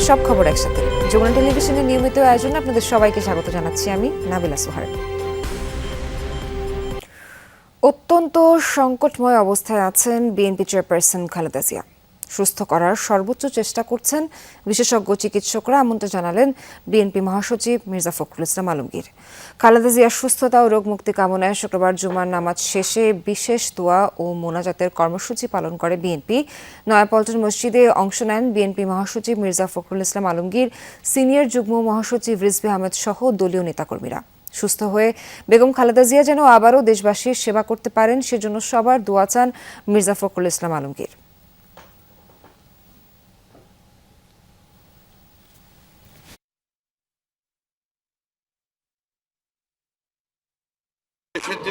সব খবর একসাথে। যমুনা টেলিভিশনের নিয়মিত আয়োজনে আপনাদের সবাইকে স্বাগত জানাচ্ছি আমি নাবিলা সোহার। অত্যন্ত সংকটময় অবস্থায় আছেন বিএনপি চেয়ারপারসন খালেদা জিয়া। সুস্থ করার সর্বোচ্চ চেষ্টা করছেন বিশেষজ্ঞ চিকিৎসকরা, এমনটা জানালেন বিএনপি মহাসচিব মির্জা ফখরুল ইসলাম আলমগীর। খালেদা জিয়ার সুস্থতা ও রোগ মুক্তি কামনায় শুক্রবার জুমার নামাজ শেষে বিশেষ দোয়া ও মোনাজাতের কর্মসূচি পালন করে বিএনপি। নয়াপল্টন মসজিদে অংশ নেন বিএনপি মহাসচিব মির্জা ফখরুল ইসলাম আলমগীর, সিনিয়র যুগ্ম মহাসচিব রিজভী আহমেদ সহ দলীয় নেতাকর্মীরা। সুস্থ হয়ে বেগম খালেদা জিয়া যেন আবারও দেশবাসীর সেবা করতে পারেন, সেজন্য সবার দোয়া চান মির্জা ফখরুল ইসলাম আলমগীর।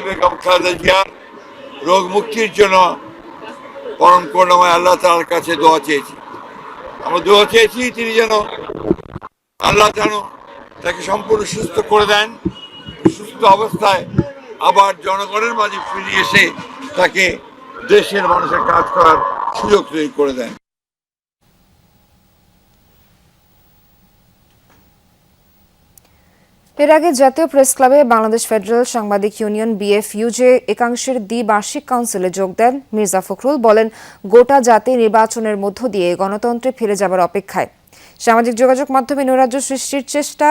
বেগম খালেদা জিয়ার রোগ মুক্তির জন্য পরম করুণাময় আল্লাহ তাআলার কাছে দোয়া চেয়েছি। আমরা দোয়া চেয়েছি তিনি যেন আল্লাহ যেন তাকে সম্পূর্ণ সুস্থ করে দেন, সুস্থ অবস্থায় আবার জনগণের মাঝে ফিরে এসে তাকে দেশের মানুষের কাজ করার সুযোগ তৈরি করে দেন। এর আগে জাতীয় প্রেস ক্লাবে বাংলাদেশ ফেডারেল সাংবাদিক ইউনিয়ন বিএফইউজে একাংশের দ্বিবার্ষিক কাউন্সিলে যোগ দেন মির্জা ফখরুল। বলেন, গোটা জাতি নির্বাচনের মধ্য দিয়ে গণতন্ত্রে ফিরে যাবার অপেক্ষায়। সামাজিক যোগাযোগ মাধ্যমে নৈরাজ্য সৃষ্টির চেষ্টা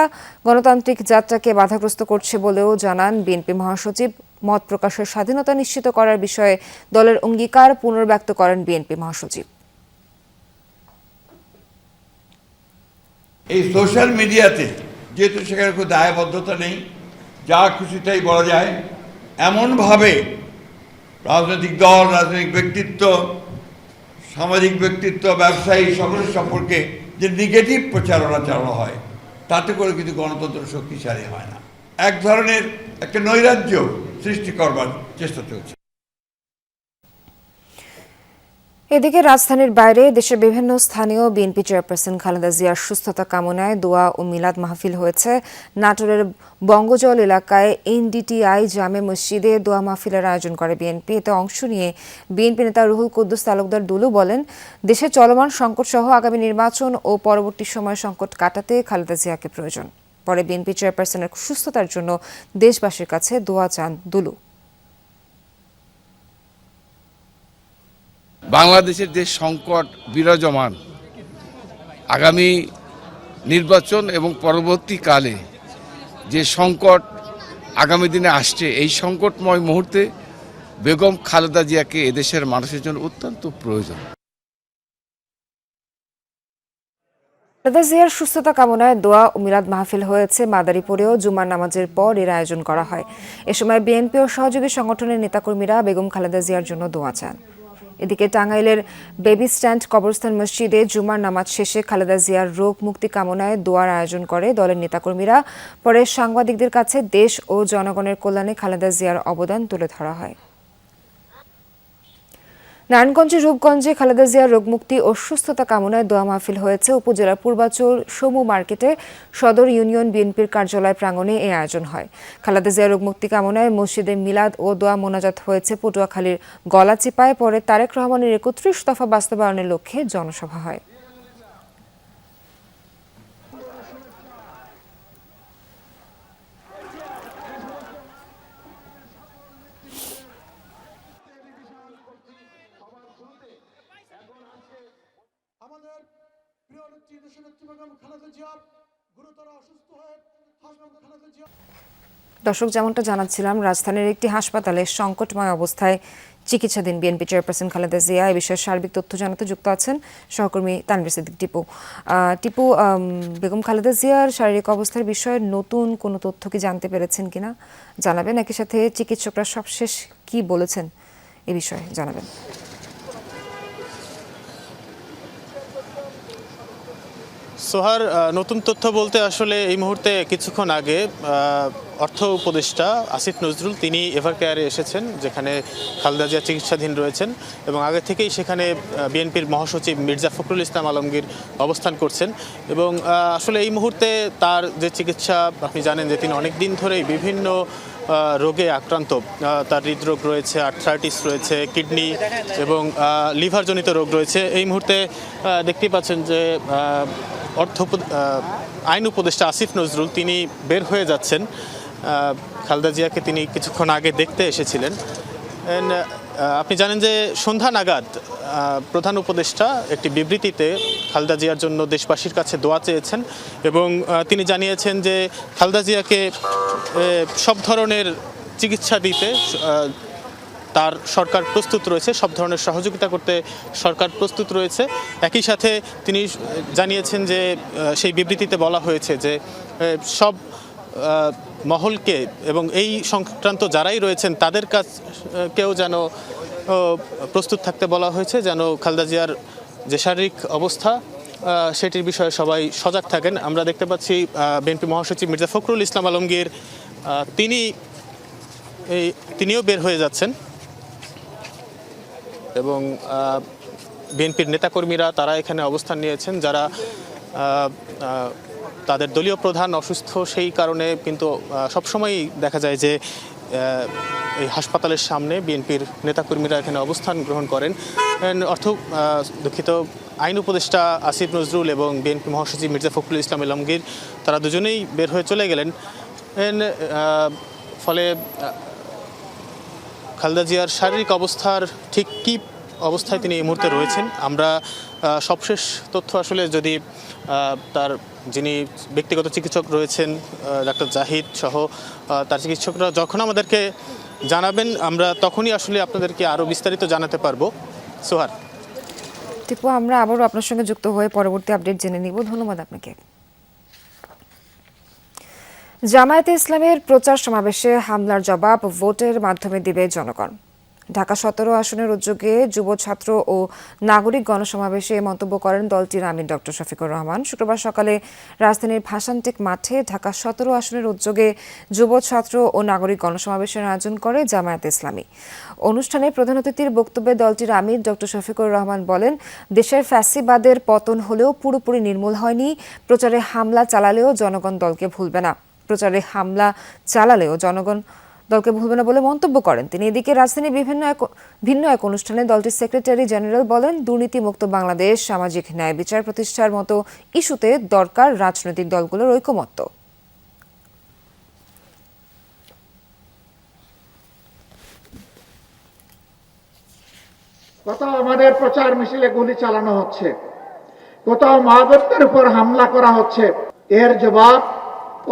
গণতান্ত্রিক যাত্রাকে বাধাগ্রস্ত করছে বলেও জানান বিএনপি মহাসচিব। মত প্রকাশের স্বাধীনতা নিশ্চিত করার বিষয়ে দলের অঙ্গীকার পুনর্ব্যক্ত করেন বিএনপি মহাসচিব। এই সোশ্যাল মিডিয়াতে যেহেতু সেখানে কোনো দায়বদ্ধতা নেই, যা খুশি তাই বলা যায়, এমনভাবে রাজনৈতিক দল, রাজনৈতিক ব্যক্তিত্ব, সামাজিক ব্যক্তিত্ব, ব্যবসায়ী সকলের সম্পর্কে যে নেগেটিভ প্রচারণা চালানো হয়, তাতে করে কিন্তু গণতন্ত্র শক্তিশালী হয় না। এক ধরনের একটা নৈরাজ্য সৃষ্টি করবার চেষ্টা চলছে। এদিকে রাজধানীর বাইরে দেশের বিভিন্ন স্থানীয় বিএনপি চেয়ারপারসন খালেদা জিয়ার সুস্থতা কামনায় দোয়া ও মিলাদ মাহফিল হয়েছে। নাটোরের বঙ্গজল এলাকায় এনডিটিআই জামে মসজিদে দোয়া মাহফিলের আয়োজন করে বিএনপি। এতে অংশ নিয়ে বিএনপি নেতা রুহুল কুদ্দুস তালুকদার দুলু বলেন, দেশের চলমান সংকট সহ আগামী নির্বাচন ও পরবর্তী সময় সংকট কাটাতে খালেদা জিয়াকে প্রয়োজন। পরে বিএনপি চেয়ারপারসনের সুস্থতার জন্য দেশবাসীর কাছে দোয়া চান দুলু। বাংলাদেশের যে সংকট বিরাজমান, আগামী নির্বাচন এবং পরবর্তীকালে যে সংকট আগামী দিনে আসছে, এই সংকটময় মুহূর্তে বেগম খালেদা জিয়াকে এদেশের মানুষের জন্য অত্যন্ত প্রয়োজন। খালেদা জিয়ার সুস্থতা কামনায় দোয়া ও মিলাদ মাহফিল হয়েছে মাদারীপুরেও। জুমার নামাজের পর এর আয়োজন করা হয়। এ সময় বিএনপি ও সহযোগী সংগঠনের নেতাকর্মীরা বেগম খালেদা জিয়ার জন্য দোয়া চান। এদিকে টাঙ্গাইলের বেবি স্ট্যান্ড কবরস্থান মসজিদে জুমার নামাজ শেষে খালেদা জিয়ার রোগ মুক্তি কামনায় দোয়ার আয়োজন করে দলের নেতাকর্মীরা। পরে সাংবাদিকদের কাছে দেশ ও জনগণের কল্যাণে খালেদা জিয়ার অবদান তুলে ধরা হয়। নারায়ণগঞ্জের রূপগঞ্জে খালেদা জিয়ার রোগমুক্তি ও সুস্থতা কামনায় দোয়া মাহফিল হয়েছে। উপজেলার পূর্বাচল সমু মার্কেটে সদর ইউনিয়ন বিএনপির কার্যালয় প্রাঙ্গণে এই আয়োজন হয়। খালেদা জিয়ার রোগমুক্তি কামনায় মসজিদে মিলাদ ও দোয়া মোনাজাত হয়েছে পটুয়াখালীর গলাচিপায়। পরে তারেক রহমানের ৩১ দফা বাস্তবায়নের লক্ষ্যে জনসভা হয়। দর্শক, যেমনটা জানাচ্ছিলাম, রাজধানীর একটি হাসপাতালে সংকটময় অবস্থায় চিকিৎসাধীন বিএনপি চেয়ারপারসন খালেদা জিয়া। এ বিষয়ে সার্বিক তথ্য জানাতে যুক্ত আছেন সহকর্মী তানভীর সিদ্দিক টিপু। টিপু, বেগম খালেদা জিয়ার শারীরিক অবস্থার বিষয়ে নতুন কোনো তথ্য কি জানতে পেরেছেন কিনা জানাবেন, একই সাথে চিকিৎসকরা সবশেষ কি বলেছেন এ বিষয়ে জানাবেন। সোহার, নতুন তথ্য বলতে আসলে এই মুহূর্তে কিছুক্ষণ আগে অর্থ উপদেষ্টা আসিফ নজরুল তিনি এভার কেয়ারে এসেছেন, যেখানে খালেদা জিয়া চিকিৎসাধীন রয়েছেন, এবং আগে থেকেই সেখানে বিএনপির মহাসচিব মির্জা ফখরুল ইসলাম আলমগীর অবস্থান করছেন। এবং আসলে এই মুহূর্তে তার যে চিকিৎসা, আপনি জানেন যে তিনি অনেক দিন ধরেই বিভিন্ন রোগে আক্রান্ত। তার হৃদরোগ রয়েছে, আর্থ্রাইটিস রয়েছে, কিডনি এবং লিভারজনিত রোগ রয়েছে। এই মুহূর্তে দেখতেই পাচ্ছেন যে আইন উপদেষ্টা আসিফ নজরুল তিনি বের হয়ে যাচ্ছেন। খালেদা জিয়াকে তিনি কিছুক্ষণ আগে দেখতে এসেছিলেন। আপনি জানেন যে সন্ধ্যা নাগাদ প্রধান উপদেষ্টা একটি বিবৃতিতে খালেদা জিয়ার জন্য দেশবাসীর কাছে দোয়া চেয়েছেন এবং তিনি জানিয়েছেন যে খালেদা জিয়াকে সব ধরনের চিকিৎসা দিতে তার সরকার প্রস্তুত রয়েছে, সব ধরনের সহযোগিতা করতে সরকার প্রস্তুত রয়েছে। একই সাথে তিনি জানিয়েছেন যে সেই বিবৃতিতে বলা হয়েছে যে সব মহলকে এবং এই সংক্রান্ত যারাই রয়েছেন তাদের কাছেও যেন প্রস্তুত থাকতে বলা হয়েছে, যেন খালেদা জিয়ার যে শারীরিক অবস্থা সেটির বিষয়ে সবাই সজাগ থাকেন। আমরা দেখতে পাচ্ছি বিএনপি মহাসচিব মির্জা ফখরুল ইসলাম আলমগীর তিনিও বের হয়ে যাচ্ছেন এবং বিএনপির নেতাকর্মীরা তারা এখানে অবস্থান নিয়েছেন, যারা তাদের দলীয় প্রধান অসুস্থ সেই কারণে কিন্তু সবসময়ই দেখা যায় যে এই হাসপাতালের সামনে বিএনপির নেতাকর্মীরা এখানে অবস্থান গ্রহণ করেন। দুঃখিত, আইন উপদেষ্টা আসিফ নজরুল এবং বিএনপি মহাসচিব মির্জা ফখরুল ইসলাম আলমগীর তারা দুজনেই বের হয়ে চলে গেলেন। ফলে খালেদা জিয়ার শারীরিক অবস্থার ঠিক কী অবস্থায় তিনি এই মুহূর্তে রয়েছেন আমরা সবশেষ তথ্য আসলে যদি তার যিনি ব্যক্তিগত চিকিৎসক রয়েছেন ডাক্তার জাহিদ সহ তার চিকিৎসকরা যখন আমাদেরকে জানাবেন আমরা তখনই আসলে আপনাদেরকে আরও বিস্তারিত জানাতে পারবো। সোহার, টিপু, আমরা আবারও আপনার সঙ্গে যুক্ত হয়ে পরবর্তী আপডেট জেনে নিব। ধন্যবাদ আপনাকে। জামায়াতে ইসলামের প্রচার সমাবেশে হামলার জবাব ভোটের মাধ্যমে দিবে জনগণ। ঢাকা ১৭ আসনের উদ্যোগে যুব ছাত্র ও নাগরিক গণসমাবেশে মন্তব্য করেন দলটির আমির ডক্টর শফিকুর রহমান। শুক্রবার সকালে রাজধানীর ভাসানটেক মাঠে ঢাকা ১৭ আসনের উদ্যোগে যুব ছাত্র ও নাগরিক গণসমাবেশের আয়োজন করে জামায়াতে ইসলামী। অনুষ্ঠানে প্রধান অতিথির বক্তব্যে দলটির আমির ডক্টর শফিকুর রহমান বলেন, দেশের ফ্যাসিবাদের পতন হলেও পুরোপুরি নির্মূল হয়নি। প্রচারে হামলা চালালেও জনগণ দলকে ভুলবে না। প্রচারে হামলা চালালেও জনগণ দলকে ভুলবে না বলে মন্তব্য করেন তিনি। এদিকে রাজধানীর ভিন্ন এক অনুষ্ঠানে দলটির সেক্রেটারি জেনারেল বলেন, দুর্নীতিমুক্ত বাংলাদেশ, সামাজিক ন্যায় বিচার প্রতিষ্ঠার মতো ইস্যুতে দরকার রাজনৈতিক দলগুলোর ঐকমত্য। কোথাও আমাদের প্রচার মিছিলে গুলি চালানো হচ্ছে, কোথাও মাহবুবদের উপর হামলা করা হচ্ছে। এর জবাব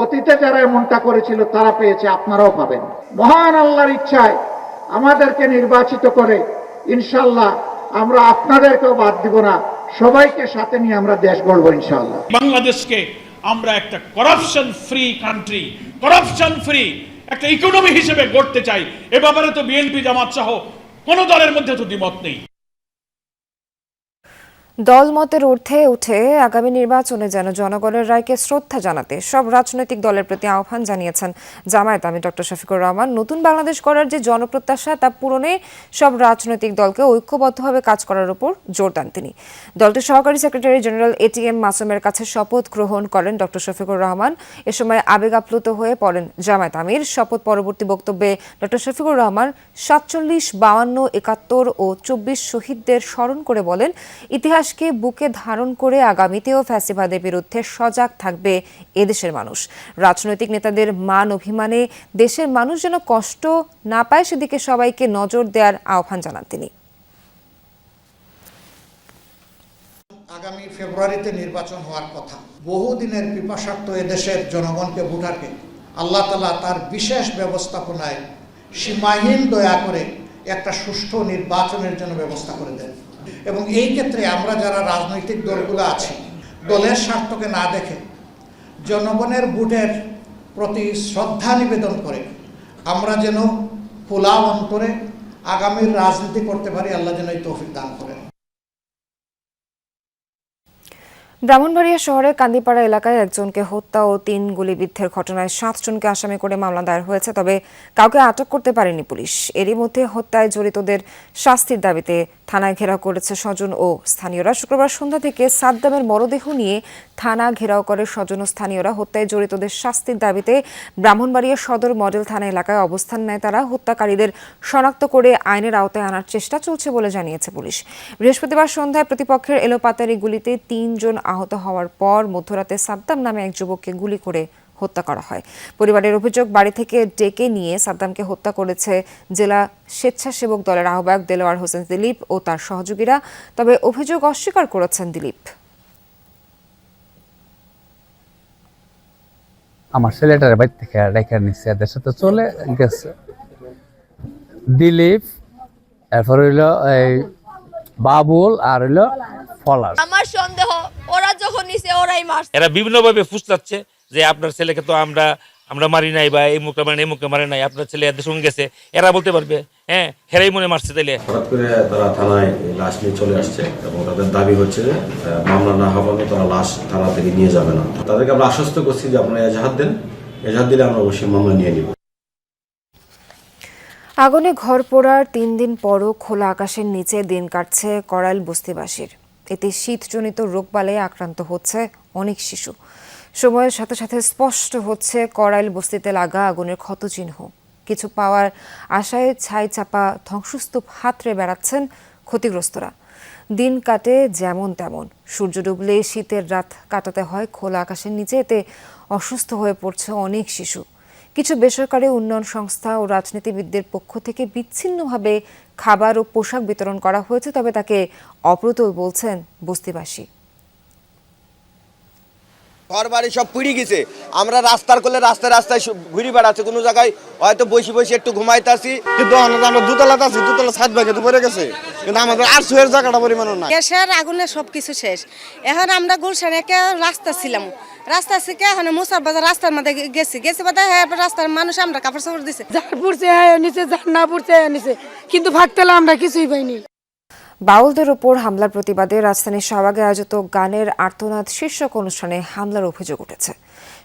অতীতে যারা এমনটা করেছিল তারা পেয়েছে, আপনারাও পাবেন। মহান আল্লাহর ইচ্ছায় আমাদেরকে নির্বাচিত করে ইনশাআল্লাহ আমরা আপনাদেরকেও বাদ দিব না, সবাইকে সাথে নিয়ে আমরা দেশ গড়ব ইনশাআল্লাহ। বাংলাদেশকে আমরা একটা corruption free country, corruption free একটা ইকোনমি হিসেবে গড়তে চাই। এ ব্যাপারে তো বিএনপি জামাত সহ কোন দলের মধ্যে তো দ্বিমত নেই। দলমতের ঊর্ধ্বে উঠে আগামী নির্বাচনে যেন জনগণের রায়কে শ্রদ্ধা জানাতে সব রাজনৈতিক দলের প্রতি আহ্বান জানিয়েছেন জামায়াত আমির ডক্টর শফিকুর রহমান। নতুন বাংলাদেশ গড়ার যে জনপ্রত্যাশা তা পূরণে সব রাজনৈতিক দলকে ঐক্যবদ্ধভাবে কাজ করার উপর জোর দেন তিনি। দলটির সহকারী সেক্রেটারি জেনারেল ATM মাসুমের কাছে শপথ গ্রহণ করেন ডক্টর শফিকুর রহমান। এ সময় আবেগ আপ্লুত হয়ে পড়েন জামায়াত আমির। শপথ পরবর্তী বক্তব্যে ডক্টর শফিকুর রহমান ৪৭, ৫২, ৭১ ও ২৪ শহীদদের স্মরণ করে বলেন, ইতিহাসকে বুকে ধারণ করে আগামীতেও ফ্যাসিবাদের বিরুদ্ধে সজাগ থাকবে এদেশের মানুষ। রাজনৈতিক নেতাদের মান অভিমানে দেশের মানুষ যেন কষ্ট না পায় সেদিকে সবাইকে নজর দেওয়ার আহ্বান জানান তিনি। আগামী ফেব্রুয়ারিতে নির্বাচন হওয়ার কথা। বহুদিনের পিপাসার্থ এদেশের জনগণকে ভোটারকে আল্লাহ তাআলা তার বিশেষ ব্যবস্থাপনায় সীমাহীন দয়া করে একটা সুষ্ঠু নির্বাচনের জন্য ব্যবস্থা করে দেন। এবং এই ক্ষেত্রে আমরা যারা রাজনৈতিক দলগুলো আছি, দলের স্বার্থকে না দেখে জনগণের ভোটের প্রতি শ্রদ্ধা নিবেদন করে আমরা যেন খোলা অন্তরে আগামীর রাজনীতি করতে পারি। আল্লাহ যেন এই তৌফিক দান করেন। ব্রাহ্মণবাড়িয়া শহরের কান্দিপাড়া এলাকায় একজনকে হত্যা ও ৩ গুলিবিদ্ধের ঘটনায় ৭ জনকে আসামি করে মামলা দায়ের হয়েছে, তবে কাউকে আটক করতে পারেনি পুলিশ। এরই মধ্যে হত্যায় জড়িতদের শাস্তির দাবিতে থানায় ঘেরাও করেছে স্বজন ও স্থানীয়রা। শুক্রবার সন্ধ্যা থেকে সাদ্দামের মরদেহ নিয়ে থানা ঘেরাও করে স্বজন ও স্থানীয়রা। হত্যায় জড়িতদের শাস্তির দাবিতে ব্রাহ্মণবাড়িয়া সদর মডেল থানা এলাকায় অবস্থান নেয় তারা। হত্যাকারীদের শনাক্ত করে আইনের আওতায় আনার চেষ্টা চলছে বলে জানিয়েছে পুলিশ। বৃহস্পতিবার সন্ধ্যায় প্রতিপক্ষের এলোপাতাড়ি গুলিতে ৩ জন আহত হওয়ার পর মধ্যরাতে সাদ্দাম নামে এক যুবককে গুলি করে হত্যা করা হয়। পরিবারের অভিযোগ, বাড়ি থেকে ডেকে নিয়ে সাদ্দামকে হত্যা করেছে জেলা স্বেচ্ছাসেবক দলের আহ্বায়ক দেলোয়ার হোসেন দিলীপ ও তার সহযোগীরা। তবে অভিযোগ অস্বীকার করেছেন দিলীপ। আমার ছেলেটার বাড়ি থেকে রেখে নিচ্ছে, এদের সাথে চলে গেছে দিলীপ, এরপর হইলো এই বাবুল আর হইলো ফলাস। আমার সন্দেহ ওরা যখন নিছে ওরাই মারছে। এরা বিভিন্নভাবে ফুসলাচ্ছে যে আপনার ছেলেকে তো আমরা মারি নাই, বা এই মুখটা মারি, এই মুখটা মারি নাই, আপনার ছেলে এদের সঙ্গে গেছে, এরা বলতে পারবে হ্যাঁ হেরাই মনে মারছে। তাইলে হঠাৎ করে তারা থানায় লাশ নিয়ে চলে আসছে এবং তাদের দাবি হচ্ছে যে মামলা না হওয়ার তারা লাশ থানা থেকে নিয়ে যাবে না। তাদেরকে আমরা আশ্বস্ত করছি যে আপনারা এজাহার দেন, এজাহার দিলে আমরা অবশ্যই মামলা নিয়ে নিব। আগুনে ঘর পোড়ার ৩ দিন পরও খোলা আকাশের নিচে দিন কাটছে করাইল বস্তিবাসীর। এতে শীতজনিত রোগবালাইয়ে আক্রান্ত হচ্ছে অনেক শিশু। সময়ের সাথে সাথে স্পষ্ট হচ্ছে করাইল বস্তিতে লাগা আগুনের ক্ষতচিহ্ন। কিছু পাওয়ার আশায় ছাই চাপা ধ্বংসস্তূপ হাতড়ে বেড়াচ্ছেন ক্ষতিগ্রস্তরা। দিন কাটে যেমন তেমন। সূর্য ডুবলে শীতের রাত কাটাতে হয় খোলা আকাশের নিচে। এতে অসুস্থ হয়ে পড়ছে অনেক শিশু। কিছু বেসরকারি উন্নয়ন সংস্থা ও রাজনীতিবিদদের পক্ষ থেকে বিচ্ছিন্নভাবে খাবার ও পোশাক বিতরণ করা হয়েছে, তবে তাকে অপ্রতুল বলছেন বস্তিবাসী। ঘর বাড়ি সব পুড়ে গেছে। আমরা রাস্তার করলে রাস্তায় রাস্তায় ঘুরে বেড়াচ্ছে, কোনো জায়গায় হয়তো বসে বসে একটু ঘুমাইতেছি, কিন্তু আমরা দুতলাতে আছি, দুতলা ছাদ ভাগে তো পড়ে গেছে, কিন্তু আমাদের আর শুয়ের জায়গাটা পরিমাণ না। গ্যাসের আগুনে সবকিছু শেষ। এখন আমরা গুলশানে রাস্তা ছিলাম, রাস্তা থেকে এখন মুসার বাজার রাস্তার মধ্যে গেছি বাদে রাস্তার মানুষ আমরা কাপড় চাপড় দিছে, যার পড়ছে নিচে, যার না পড়ছে নিচে, কিন্তু ভাগতেলে আমরা কিছুই পাইনি। বাউলদের ওপর হামলার প্রতিবাদে রাজধানীর শাহবাগে আয়োজিত গানের আর্তনাদ শীর্ষক অনুষ্ঠানে হামলার অভিযোগ উঠেছে।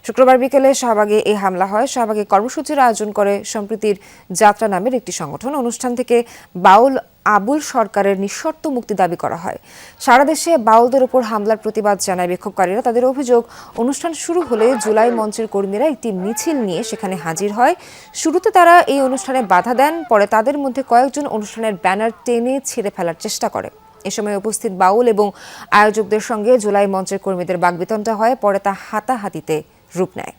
শুক্রবার বিকেলে শাহবাগে এই হামলা হয়। শাহবাগে কর্মসূচির আয়োজন করে সম্প্রীতির যাত্রা নামের একটি সংগঠন। অনুষ্ঠান থেকে বাউল আবুল সরকারের নিঃশর্ত মুক্তি দাবি করা হয়। সারা দেশে বাউলদের ওপর হামলার প্রতিবাদ জানায় বিক্ষোভকারীরা। তাদের অভিযোগ, অনুষ্ঠান শুরু হলে জুলাই মঞ্চের কর্মীরা একটি মিছিল নিয়ে সেখানে হাজির হয়। শুরুতে তারা এই অনুষ্ঠানে বাধা দেন, পরে তাদের মধ্যে কয়েকজন অনুষ্ঠানের ব্যানার টেনে ছিঁড়ে ফেলার চেষ্টা করে। এ সময় উপস্থিত বাউল এবং আয়োজকদের সঙ্গে জুলাই মঞ্চের কর্মীদের বাকবিতণ্ডা হয়, পরে তা হাতাহাতিতে রূপ নেয়।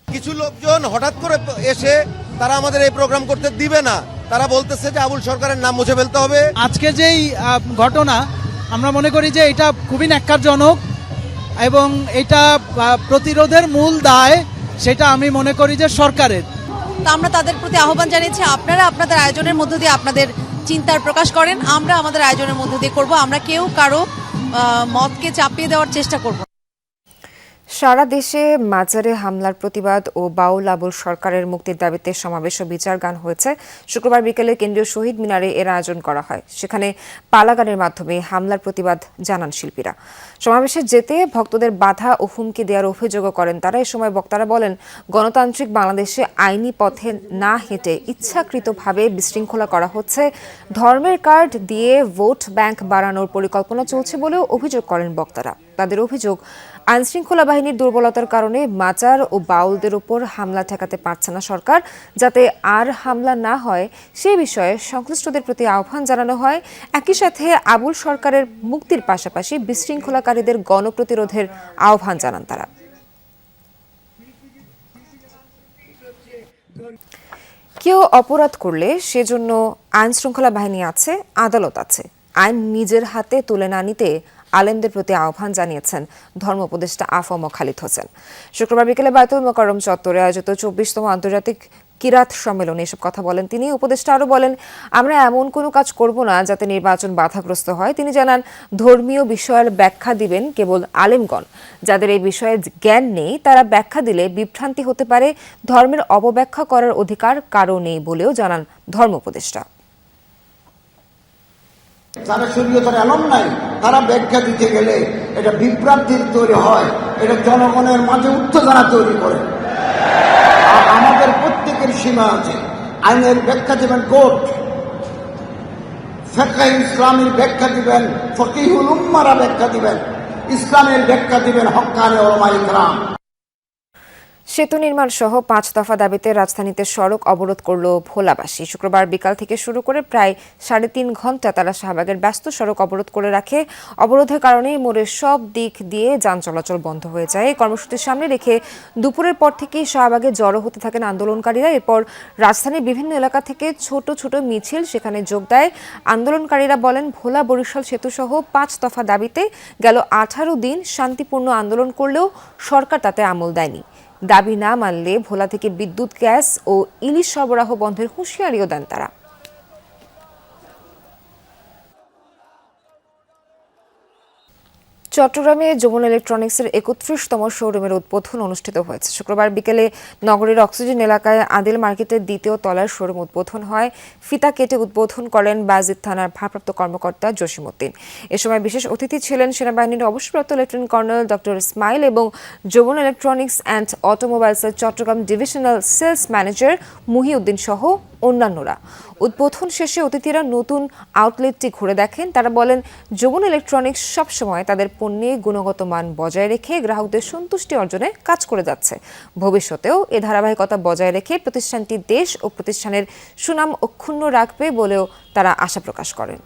কিছু লোকজন হঠাৎ করে এসে তারা আমাদের এই প্রোগ্রাম করতে দিবে না, তারা বলতেছে যে আবুল সরকারের নাম মুছে ফেলতে হবে। আজকে যেই ঘটনা, আমরা মনে করি যে এটা খুবই ন্যাক্কারজনক এবং এটা প্রতিরোধের মূল দায় সেটা আমি মনে করি যে সরকারের। তো আমরা তাদের প্রতি আহ্বান জানিয়েছি, আপনারা আপনাদের আয়োজনের মধ্য দিয়ে আপনাদের চিন্তার প্রকাশ করেন, আমরা আমাদের আয়োজনের মধ্য দিয়ে করব। আমরা কেউ কারো মতকে চাপিয়ে দেওয়ার চেষ্টা করব। সারা দেশে মাজারে হামলার প্রতিবাদ ও বাউল আবুল সরকারের মুক্তির দাবিতে সমাবেশ ও বিচার গান হয়েছে। শুক্রবার বিকেলে কেন্দ্রীয় শহীদ মিনারে এর আয়োজন করা হয়। সেখানে পালা গানের মাধ্যমে হামলার প্রতিবাদ জানান শিল্পীরা। সমাবেশে যেতে ভক্তদের বাধা ও হুমকি দেওয়ার অভিযোগও করেন তারা। এ সময় বক্তারা বলেন, গণতান্ত্রিক বাংলাদেশে আইনি পথে না হেঁটে ইচ্ছাকৃতভাবে বিশৃঙ্খলা করা হচ্ছে। ধর্মের কার্ড দিয়ে ভোট ব্যাংক বাড়ানোর পরিকল্পনা চলছে বলেও অভিযোগ করেন বক্তারা। তাদের অভিযোগ, আইনশৃঙ্খলা বাহিনীর দুর্বলতার কারণে মাজার ও বাউলদের উপর হামলা ঠেকাতে পারছে না সরকার। যাতে আর হামলা না হয় সে বিষয়ে সংশ্লিষ্টদের প্রতি আহ্বান জানানো হয়। একই সাথে আবুল সরকারের মুক্তির পাশাপাশি বিশৃঙ্খলাকারীদের গণপ্রতিরোধের আহ্বান জানান তারা। কেউ অপরাধ করলে সেজন্য আইনশৃঙ্খলা বাহিনী আছে, আদালত আছে। আইন নিজের হাতে তুলে না নিতে আলেমদের প্রতি আহ্বান জানিয়েছেন ধর্ম উপদেষ্টা আফম খালিদ হোসেন। শুক্রবার বিকেলে বায়তুল মোকাররম চত্বরে আয়োজিত 24তম আন্তর্জাতিক কিরাত সম্মেলনে এসব কথা বলেন তিনি। উপদেষ্টা আরও বলেন, আমরা এমন কোনো কাজ করব না যাতে নির্বাচন বাধাগ্রস্ত হয়। তিনি জানান, ধর্মীয় বিষয়ের ব্যাখ্যা দিবেন কেবল আলেমগণ। যাদের এই বিষয়ে জ্ঞান নেই তারা ব্যাখ্যা দিলে বিভ্রান্তি হতে পারে। ধর্মের অপব্যাখ্যা করার অধিকার কারও নেই বলেও জানান ধর্ম উপদেষ্টা। যারা শরীয়তের এলম নাই তারা ব্যাখ্যা দিতে গেলে এটা বিভ্রান্তির তৈরি হয়, এটা জনগণের মাঝে উত্তেজনা তৈরি করে। আর আমাদের প্রত্যেকের সীমা আছে। আইনের ব্যাখ্যা দেবেন কোর্ট, ফিকহ ইসলামের ব্যাখ্যা দিবেন ফকিহুল উম্মাহরা ব্যাখ্যা দিবেন, ইসলামের ব্যাখ্যা দিবেন হক্কানি উলামায়ে কেরাম। সেতু নির্মাণ সহ 5 দফা দাবিতে রাজধানীতে সড়ক অবরোধ করল ভোলাবাসী। শুক্রবার বিকাল থেকে শুরু করে প্রায় 3.5 ঘন্টা তারা শাহবাগের ব্যস্ত সড়ক অবরোধ করে রাখে। অবরোধের কারণে মোড়ের সব দিক দিয়ে যান চলাচল বন্ধ হয়ে যায়। কর্মসূচির সামনে রেখে দুপুরের পর থেকেই শাহবাগে জড়ো হতে থাকেন আন্দোলনকারীরা। এরপর রাজধানীর বিভিন্ন এলাকা থেকে ছোট ছোট মিছিল সেখানে যোগ দেয়। আন্দোলনকারীরা বলেন, ভোলা বরিশাল সেতু সহ 5 দফা দাবিতে গেল 18 দিন শান্তিপূর্ণ আন্দোলন করলেও সরকার তাতে আমল দেয়নি। দাবি না মানলে ভোলা থেকে বিদ্যুৎ, গ্যাস ও ইলিশ সরবরাহ বন্ধের হুঁশিয়ারিও দেন তারা। চট্টগ্রামে যমুনা ইলেকট্রনিক্সের 31তম শোরুমের উদ্বোধন অনুষ্ঠিত হয়েছে। শুক্রবার বিকেলে নগরীর অক্সিজেন এলাকায় আদিল মার্কেটের 2য় তলার শোরুম উদ্বোধন হয়। ফিতা কেটে উদ্বোধন করেন বাজিত থানার ভারপ্রাপ্ত কর্মকর্তা জসিমউদ্দিন। এ সময় বিশেষ অতিথি ছিলেন সেনাবাহিনীর অবসরপ্রাপ্ত লেফটেন্যান্ট কর্নেল ডক্টর ইসমাইল এবং যমুনা ইলেকট্রনিক্স অ্যান্ড অটোমোবাইলসের Chattogram divisional sales manager Muhiuddin সহ অন্যান্যরা। উদ্বোধন শেষে অতিথিরা নতুন আউটলেটটি ঘুরে দেখেন। তারা বলেন, যমুনা ইলেকট্রনিক্স সবসময় তাদের পণ্যে গুণগত মান বজায় রেখে গ্রাহকদের সন্তুষ্টি অর্জনে কাজ করে যাচ্ছে। ভবিষ্যতেও এ ধারাবাহিকতা বজায় রেখে প্রতিষ্ঠানটি দেশ ও প্রতিষ্ঠানের সুনাম অক্ষুণ্ণ রাখবে বলেও তারা আশা প্রকাশ করেন।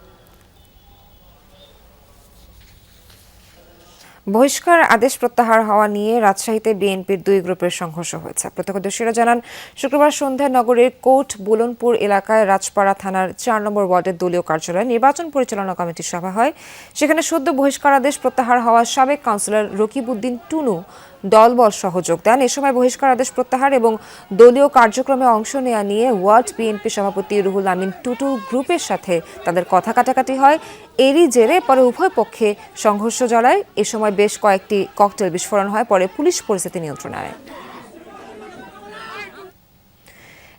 বহিষ্কার আদেশ প্রত্যাহার হওয়া নিয়ে রাজশাহীতে বিএনপির 2 গ্রুপের সংঘর্ষ হয়েছে। প্রত্যক্ষদর্শীরা জানান, শুক্রবার সন্ধ্যায় নগরের কোট বুলনপুর এলাকায় রাজপাড়া থানার 4 নম্বর ওয়ার্ডের দলীয় কার্যালয়ে নির্বাচন পরিচালনা কমিটির সভা হয়। সেখানে সদ্য বহিষ্কার আদেশ প্রত্যাহার হওয়া সাবেক কাউন্সিলর রকিবউদ্দিন টুনু দলবল সহ যোগ দেন। এ সময় বহিষ্কার আদেশ প্রত্যাহার এবং দলীয় কার্যক্রমে অংশ নেওয়া নিয়ে ওয়ার্ড বিএনপি সভাপতি রুহুল আমিন টুটু গ্রুপের সাথে তাদের কথা কাটাকাটি হয়। এরই জেরে পরে উভয় পক্ষে সংঘর্ষ জড়ায়। এ সময় বেশ কয়েকটি ককটেল বিস্ফোরণ হয়। পরে পুলিশ পরিস্থিতি নিয়ন্ত্রণে আনে।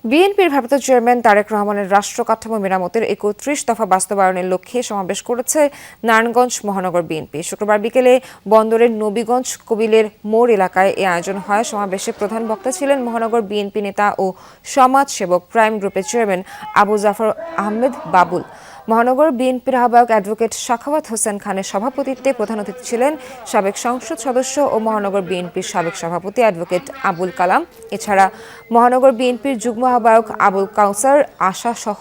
বিএনপির ভারপ্রাপ্ত চেয়ারম্যান তারেক রহমানের রাষ্ট্র কাঠামো মেরামতের 31 দফা বাস্তবায়নের লক্ষ্যে সমাবেশ করেছে নারায়ণগঞ্জ মহানগর বিএনপি। শুক্রবার বিকেলে বন্দরের নবীগঞ্জ কবিলের মোড় এলাকায় এ আয়োজন হয়। সমাবেশে প্রধান বক্তা ছিলেন মহানগর বিএনপি নেতা ও সমাজ সেবক প্রাইম গ্রুপের চেয়ারম্যান আবু জাফর আহমেদ বাবুল। মহানগর বিএনপির আহ্বায়ক অ্যাডভোকেট সাখাওয়াত হোসেন খানের সভাপতিত্বে প্রধান অতিথি ছিলেন সাবেক সংসদ সদস্য ও মহানগর বিএনপির সাবেক সভাপতি অ্যাডভোকেট আবুল কালাম। এছাড়া মহানগর বিএনপির যুগ্ম আহ্বায়ক আবুল কাউসার আশা সহ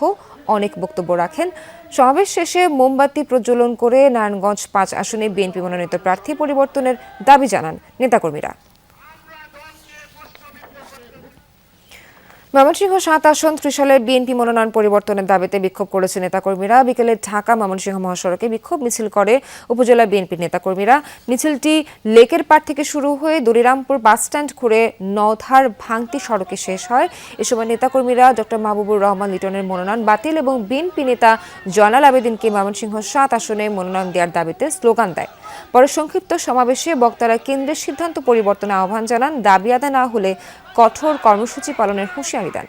অনেক বক্তব্য রাখেন। সমাবেশ শেষে মোমবাতি প্রজ্বলন করে নারায়ণগঞ্জ 5 আসনে বিএনপি মনোনীত প্রার্থী পরিবর্তনের দাবি জানান নেতাকর্মীরা। ময়মনসিংহ 7 আসন ত্রিশালে বিএনপি মনোনয়ন পরিবর্তনের দাবিতে বিক্ষোভ করেছে নেতাকর্মীরা। বিকেলে ঢাকা ময়মনসিংহ মহাসড়কে বিক্ষোভ মিছিল করে উপজেলা বিএনপির নেতাকর্মীরা। মিছিলটি লেকের পাড় থেকে শুরু হয়ে দলিরামপুর বাসস্ট্যান্ড ঘুরে নওধার ভাঙতি সড়কে শেষ হয়। এ সময় নেতাকর্মীরা ডক্টর মাহবুবুর রহমান লিটনের মনোনয়ন বাতিল এবং বিএনপি নেতা জয়নাল আবেদিনকে ময়মনসিংহ 7 আসনে মনোনয়ন দেওয়ার দাবিতে স্লোগান দেয়। পরে সংক্ষিপ্ত সমাবেশে বক্তারা কেন্দ্রের সিদ্ধান্ত পরিবর্তনে আহ্বান জানান। দাবি আদায় না হলে কঠোর কর্মসূচি পালনের হুঁশিয়ারি দেন।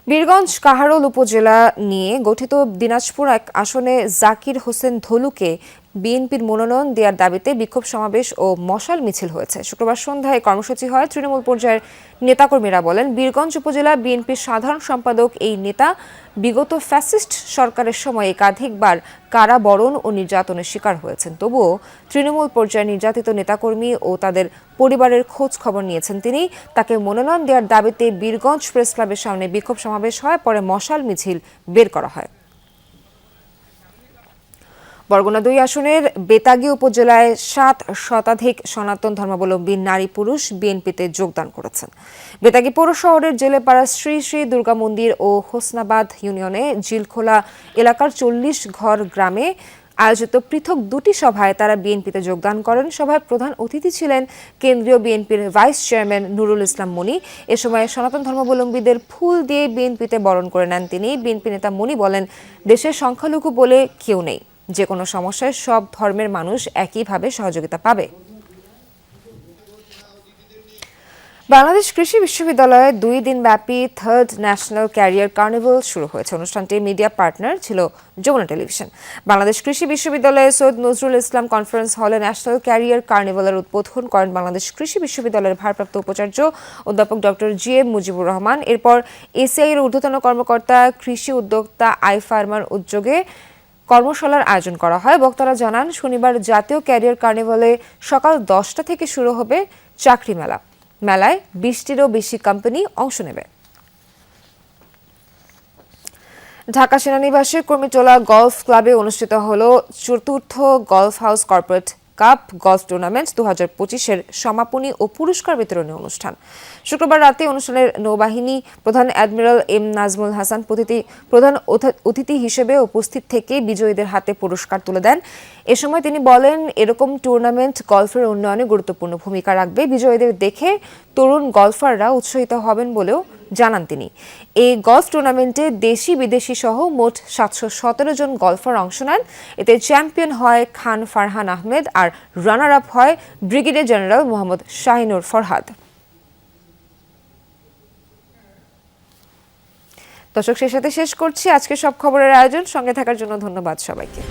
বীরগঞ্জ কাহারোল উপজেলা নিয়ে গঠিত দিনাজপুর 1 আসনে জাকির হোসেন ধলুকে বিএনপির মনোনয়ন দেওয়ার দাবিতে বিক্ষোভ সমাবেশ ও মশাল মিছিল হয়েছে। শুক্রবার সন্ধ্যায় কর্মসূচি হয়। তৃণমূল পর্যায়ের নেতাকর্মীরা বলেন, বীরগঞ্জ উপজেলা বিএনপির সাধারণ সম্পাদক এই নেতা বিগত ফ্যাসিস্ট সরকারের সময় একাধিকবার কারাবরণ ও নির্যাতনের শিকার হয়েছেন। তবুও তৃণমূল পর্যায়ে নির্যাতিত নেতাকর্মী ও তাদের পরিবারের খোঁজ খবর নিয়েছেন তিনি। তাকে মনোনয়ন দেওয়ার দাবিতে বীরগঞ্জ প্রেস ক্লাবের সামনে বিক্ষোভ সমাবেশ হয়। পরে মশাল মিছিল বের করা হয়। বরগুনা 2 আসনের বেতাগী উপজেলায় 7 শতাধিক সনাতন ধর্মাবলম্বী নারী পুরুষ বিএনপিতে যোগদান করেছেন। বেতাগী পৌর শহরের জেলেপাড়া শ্রী শ্রী দুর্গা মন্দির ও হোসনাবাদ ইউনিয়নে জিলখোলা এলাকার 40 ঘর গ্রামে আয়োজিত পৃথক 2টি সভায় তারা বিএনপিতে যোগদান করেন। সভায় প্রধান অতিথি ছিলেন কেন্দ্রীয় বিএনপির ভাইস চেয়ারম্যান নুরুল ইসলাম মনি। এ সময় সনাতন ধর্মাবলম্বীদের ফুল দিয়ে বিএনপিতে বরণ করে নেন তিনি। বিএনপি নেতা মনি বলেন, দেশের সংখ্যালঘু বলে কেউ নেই, যে কোনো সমস্যায় সব ধর্মের মানুষ একইভাবে সহযোগিতা পাবে। বাংলাদেশ কৃষি বিশ্ববিদ্যালয়ে 2 দিন ব্যাপী থার্ড ন্যাশনাল ক্যারিয়ার কার্নিভাল শুরু হয়েছে। অনুষ্ঠানটি মিডিয়া পার্টনার ছিল যমুনা টেলিভিশন। বাংলাদেশ কৃষি বিশ্ববিদ্যালয়ে সৈয়দ নজরুল ইসলাম কনফারেন্স হলে ন্যাশনাল ক্যারিয়ার কার্নিভালের উদ্বোধন করেন বাংলাদেশ কৃষি বিশ্ববিদ্যালয়ের ভারপ্রাপ্ত উপাচার্য অধ্যাপক ডক্টর জি.এম. মুজিবুর রহমান। এরপর এসিআই এর ঊর্ধ্বতন কর্মকর্তা কৃষি উদ্যোক্তা আই ফার্মার উদ্যোগে কর্মশালার আয়োজন করা হয়। বক্তারা জানান, শনিবার জাতীয় ক্যারিয়ার কার্নিভালে সকাল 10টা থেকে শুরু হবে চাকরি মেলা। মেলায় 20টিরও বেশি কোম্পানি অংশ নেবে। ঢাকা সেনানিবাসে কর্মীটোলা গলফ ক্লাবে অনুষ্ঠিত হল ৪র্থ golf house corporate cup golf tournament 2025-এর সমাপনী ও পুরস্কার বিতরণী অনুষ্ঠান। শুক্রবার রাতে অনুষ্ঠানের নৌবাহিনী প্রধান অ্যাডমিরাল এম নাজমুল হাসান প্রধান অতিথি হিসেবে উপস্থিত থেকে বিজয়ীদের হাতে পুরস্কার তুলে দেন। এ সময় তিনি বলেন, এরকম টুর্নামেন্ট গলফের উন্নয়নে গুরুত্বপূর্ণ ভূমিকা রাখবে। বিজয়ীদের দেখে তরুণ গলফাররা উৎসাহিত হবেন বলেও জানান তিনি। এই গলফ টুর্নামেন্টে দেশি বিদেশি সহ মোট 717 জন গলফার অংশ নেন। এতে চ্যাম্পিয়ন হয় খান ফারহান আহমেদ আর রানার আপ হয় ব্রিগেডিয়ার জেনারেল মোহাম্মদ শাহিনুর ফরহাদ। দর্শক, শেষ করছি আজকে সব খবরের আয়োজন। সঙ্গে থাকার জন্য ধন্যবাদ সবাইকে।